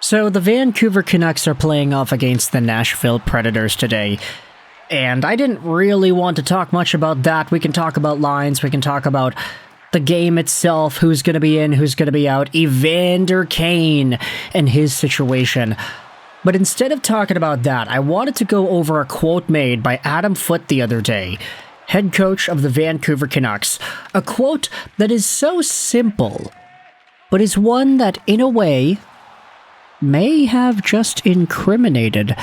So the Vancouver Canucks are playing off against the Nashville Predators today, and I didn't really want to talk much about that. We can talk about lines, we can talk about the game itself, who's going to be in, who's going to be out, Evander Kane and his situation. But instead of talking about that, I wanted to go over a quote made by Adam Foote the other day, head coach of the Vancouver Canucks. A quote that is so simple, but is one that, in a way, may have just incriminated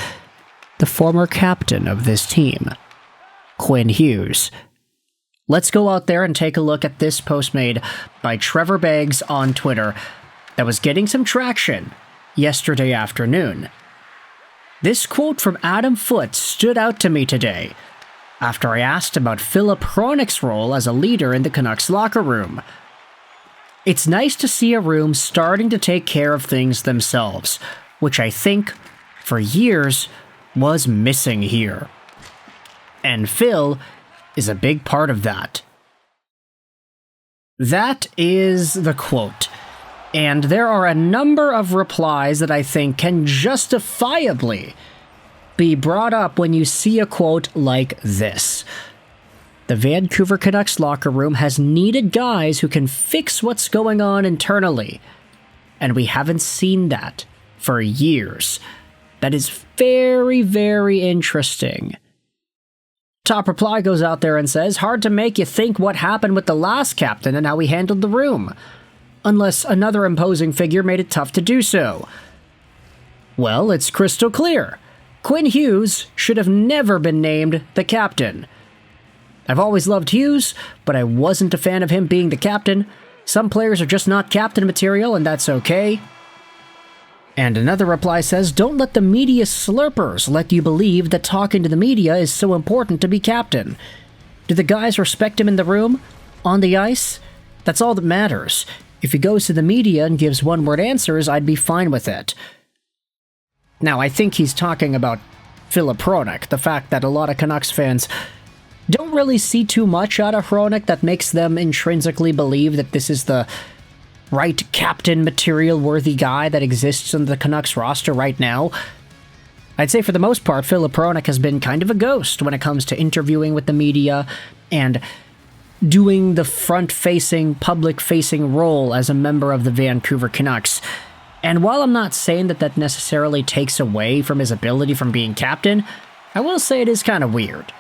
the former captain of this team, Quinn Hughes. Let's go out there and take a look at this post made by Trevor Beggs on Twitter that was getting some traction yesterday afternoon. This quote from Adam Foote stood out to me today after I asked about Filip Hronek's role as a leader in the Canucks locker room. It's nice to see a room starting to take care of things themselves, which I think, for years, was missing here. And Phil is a big part of that. That is the quote. And there are a number of replies that I think can justifiably be brought up when you see a quote like this. The Vancouver Canucks locker room has needed guys who can fix what's going on internally, and we haven't seen that for years. That is very, very interesting. Top reply goes out there and says, hard to make you think what happened with the last captain and how he handled the room, unless another imposing figure made it tough to do so. Well, it's crystal clear. Quinn Hughes should have never been named the captain. I've always loved Hughes, but I wasn't a fan of him being the captain. Some players are just not captain material, and that's okay. And another reply says, don't let the media slurpers let you believe that talking to the media is so important to be captain. Do the guys respect him in the room? On the ice? That's all that matters. If he goes to the media and gives one-word answers, I'd be fine with it. Now, I think he's talking about Filip Hronek, the fact that a lot of Canucks fans don't really see too much out of Hronek that makes them intrinsically believe that this is the right captain material worthy guy that exists on the Canucks roster right now. I'd say for the most part, Filip Hronek has been kind of a ghost when it comes to interviewing with the media and doing the front-facing, public-facing role as a member of the Vancouver Canucks. And while I'm not saying that that necessarily takes away from his ability from being captain, I will say it is kind of weird.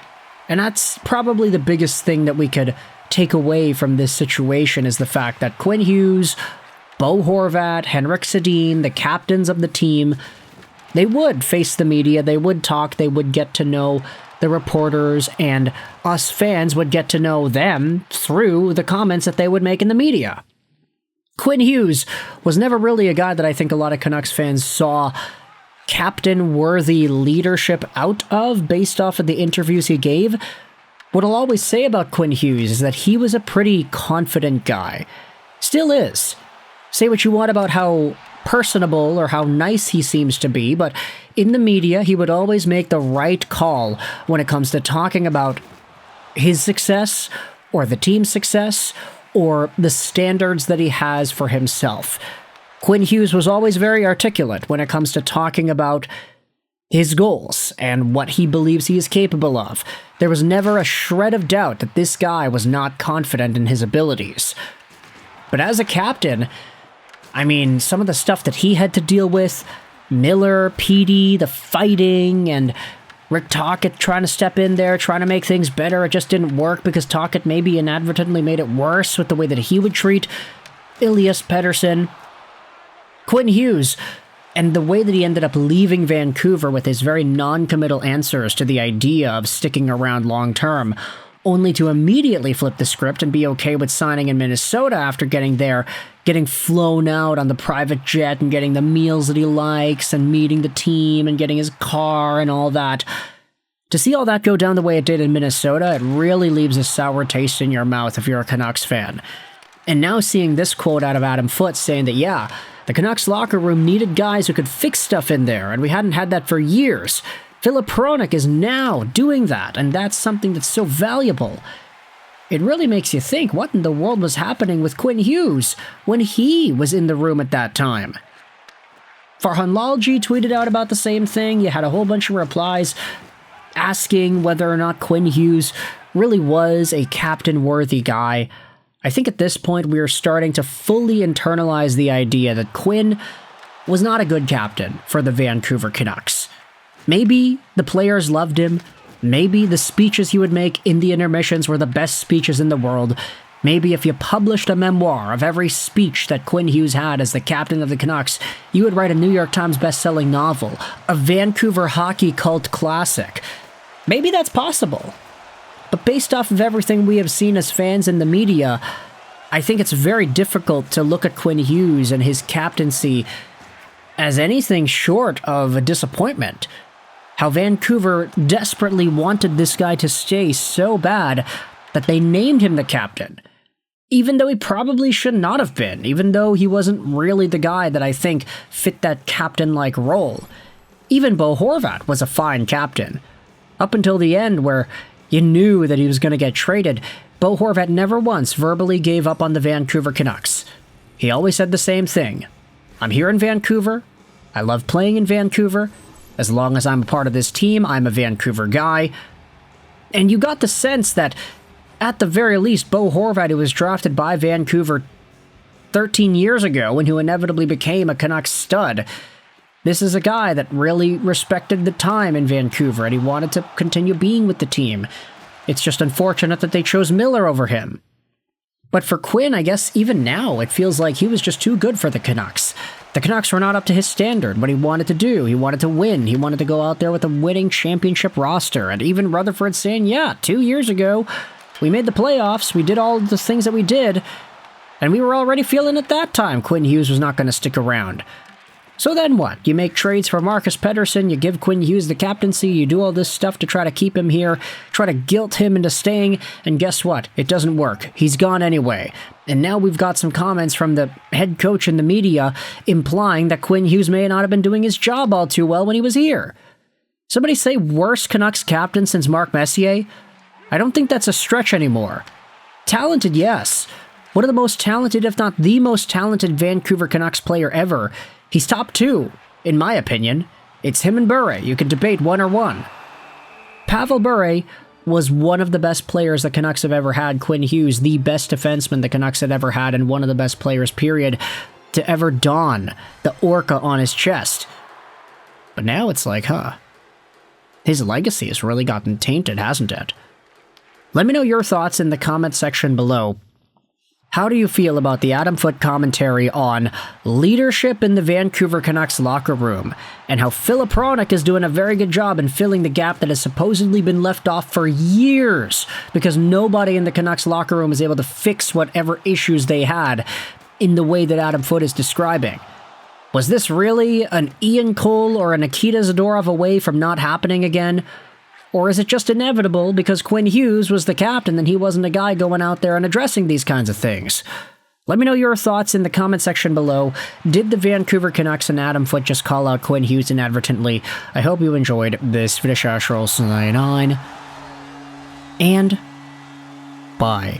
And that's probably the biggest thing that we could take away from this situation is the fact that Quinn Hughes, Bo Horvat, Henrik Sedin, the captains of the team, they would face the media, they would talk, they would get to know the reporters, and us fans would get to know them through the comments that they would make in the media. Quinn Hughes was never really a guy that I think a lot of Canucks fans saw captain-worthy leadership out of based off of the interviews he gave. What I'll always say about Quinn Hughes is that he was a pretty confident guy. Still is. Say what you want about how personable or how nice he seems to be, but in the media, he would always make the right call when it comes to talking about his success or the team's success or the standards that he has for himself. Quinn Hughes was always very articulate when it comes to talking about his goals and what he believes he is capable of. There was never a shred of doubt that this guy was not confident in his abilities. But as a captain, I mean, some of the stuff that he had to deal with, Miller, Petey, the fighting, and Rick Tocchet trying to step in there, trying to make things better, it just didn't work because Tocchet maybe inadvertently made it worse with the way that he would treat Elias Pettersson. Quinn Hughes, and the way that he ended up leaving Vancouver with his very non-committal answers to the idea of sticking around long-term, only to immediately flip the script and be okay with signing in Minnesota after getting there, getting flown out on the private jet and getting the meals that he likes and meeting the team and getting his car and all that. To see all that go down the way it did in Minnesota, it really leaves a sour taste in your mouth if you're a Canucks fan. And now seeing this quote out of Adam Foote saying that, yeah, the Canucks locker room needed guys who could fix stuff in there, and we hadn't had that for years. Filip Hronek is now doing that, and that's something that's so valuable. It really makes you think, what in the world was happening with Quinn Hughes when he was in the room at that time? Farhanlalji tweeted out about the same thing. You had a whole bunch of replies asking whether or not Quinn Hughes really was a captain-worthy guy. I think at this point we are starting to fully internalize the idea that Quinn was not a good captain for the Vancouver Canucks. Maybe the players loved him. Maybe the speeches he would make in the intermissions were the best speeches in the world. Maybe if you published a memoir of every speech that Quinn Hughes had as the captain of the Canucks, you would write a New York Times best-selling novel, a Vancouver hockey cult classic. Maybe that's possible. But based off of everything we have seen as fans in the media, I think it's very difficult to look at Quinn Hughes and his captaincy as anything short of a disappointment. How Vancouver desperately wanted this guy to stay so bad that they named him the captain, even though he probably should not have been, even though he wasn't really the guy that I think fit that captain-like role. Even Bo Horvat was a fine captain. Up until the end, where you knew that he was going to get traded, Bo Horvat never once verbally gave up on the Vancouver Canucks. He always said the same thing. I'm here in Vancouver. I love playing in Vancouver. As long as I'm a part of this team, I'm a Vancouver guy. And you got the sense that, at the very least, Bo Horvat, who was drafted by Vancouver 13 years ago and who inevitably became a Canucks stud, this is a guy that really respected the time in Vancouver and he wanted to continue being with the team. It's just unfortunate that they chose Miller over him. But for Quinn, I guess even now, it feels like he was just too good for the Canucks. The Canucks were not up to his standard, what he wanted to do. He wanted to win. He wanted to go out there with a winning championship roster. And even Rutherford saying, yeah, 2 years ago, we made the playoffs, we did all the things that we did, and we were already feeling at that time Quinn Hughes was not going to stick around. So then what? You make trades for Marcus Pettersson, you give Quinn Hughes the captaincy, you do all this stuff to try to keep him here, try to guilt him into staying, and guess what? It doesn't work. He's gone anyway. And now we've got some comments from the head coach in the media implying that Quinn Hughes may not have been doing his job all too well when he was here. Somebody say worst Canucks captain since Mark Messier? I don't think that's a stretch anymore. Talented, yes. One of the most talented, if not the most talented Vancouver Canucks player ever. He's top 2, in my opinion. It's him and Bure. You could debate 1 or 1. Pavel Bure was one of the best players the Canucks have ever had. Quinn Hughes, the best defenseman the Canucks had ever had, and one of the best players, period, to ever don the orca on his chest. But now it's like, his legacy has really gotten tainted, hasn't it? Let me know your thoughts in the comment section below. How do you feel about the Adam Foote commentary on leadership in the Vancouver Canucks locker room, and how Filip Hronek is doing a very good job in filling the gap that has supposedly been left off for years because nobody in the Canucks locker room is able to fix whatever issues they had in the way that Adam Foote is describing? Was this really an Ian Cole or a Nikita Zadorov away from not happening again? Or is it just inevitable because Quinn Hughes was the captain and he wasn't a guy going out there and addressing these kinds of things? Let me know your thoughts in the comment section below. Did the Vancouver Canucks and Adam Foote just call out Quinn Hughes inadvertently? I hope you enjoyed this video. And bye.